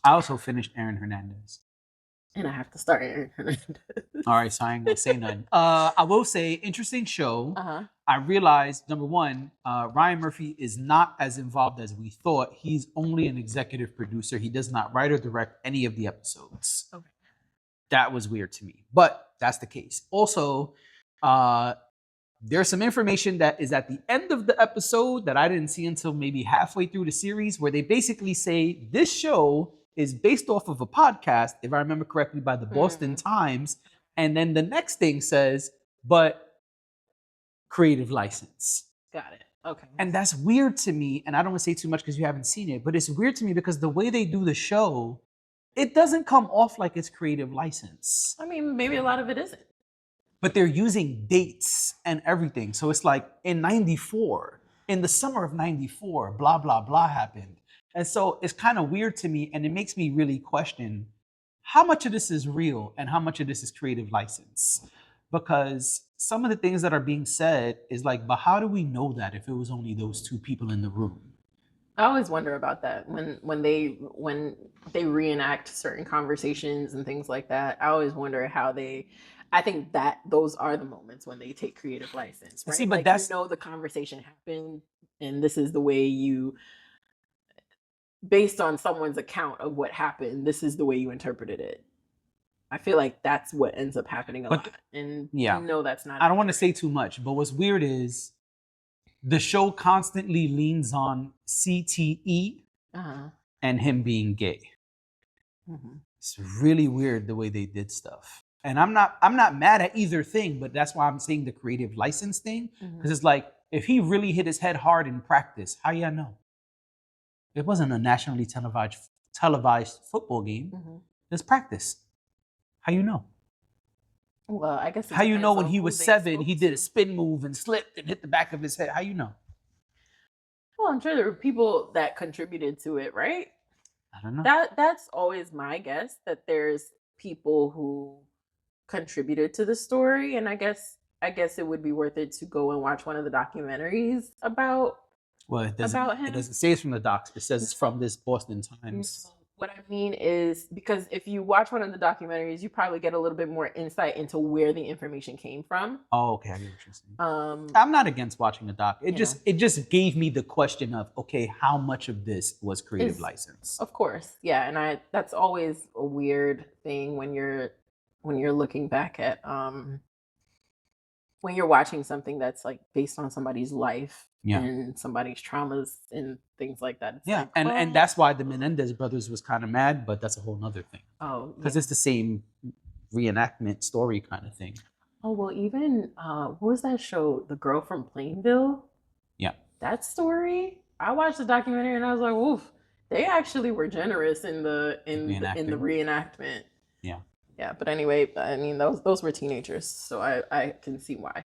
I also finished Aaron Hernandez. And I have to start Aaron Hernandez. All right, so I ain't gonna say nothing. I will say, interesting show. I realized, number one, Ryan Murphy is not as involved as we thought. He's only an executive producer. He does not write or direct any of the episodes. Okay. That was weird to me, but that's the case. Also, there's some information that is at the end of the episode that I didn't see until maybe halfway through the series, where they basically say this show is based off of a podcast, if I remember correctly, by the Boston Times. And then the next thing says, but creative license. Got it. Okay. And that's weird to me. And I don't want to say too much because you haven't seen it, but it's weird to me because the way they do the show, it doesn't come off like it's creative license. I mean, maybe a lot of it isn't. But they're using dates and everything. So it's like in 94, in the summer of 94, blah, blah, blah happened. And so it's kind of weird to me, and it makes me really question how much of this is real and how much of this is creative license. Because some of the things that are being said is like, but how do we know that if it was only those two people in the room? I always wonder about that when they reenact certain conversations and things like that. I always wonder how they. I think that those are the moments when they take creative license. Right? See, but like, that's the conversation happened, and this is the way you, based on someone's account of what happened, this is the way you interpreted it. I feel like that's what ends up happening a lot, and that's not. I don't want to say too much, but what's weird is the show constantly leans on CTE and him being gay. It's really weird the way they did stuff. And I'm not mad at either thing, but that's why I'm saying the creative license thing. Because it's like, if he really hit his head hard in practice, how y'all know? It wasn't a nationally televised football game. It's practice. How you know? Well, I guess. How you know when he was 7, he did a spin move and slipped and hit the back of his head? How you know? Well, I'm sure there were people that contributed to it, right? I don't know. That's always my guess, that there's people who contributed to the story, and I guess it would be worth it to go and watch one of the documentaries about. Well, it doesn't, about him. It doesn't say it's from the docs. It says it's from this Boston Times. What I mean is, because if you watch one of the documentaries, you probably get a little bit more insight into where the information came from. Oh, okay, I get what you're saying. I'm not against watching a doc. It just gave me the question of, okay, how much of this was creative license? Of course, yeah, and that's always a weird thing when you're looking back at when you're watching something that's like based on somebody's life and somebody's traumas and things like that. It's like, and that's why the Menendez brothers was kind of mad, but that's a whole nother thing. Oh, because it's the same reenactment story kind of thing. Oh, well, even what was that show, The Girl from Plainville? Yeah, that story. I watched the documentary and I was like, "Oof, they actually were generous in the reenactment." Yeah. Yeah, but anyway, I mean, those were teenagers, so I can see why.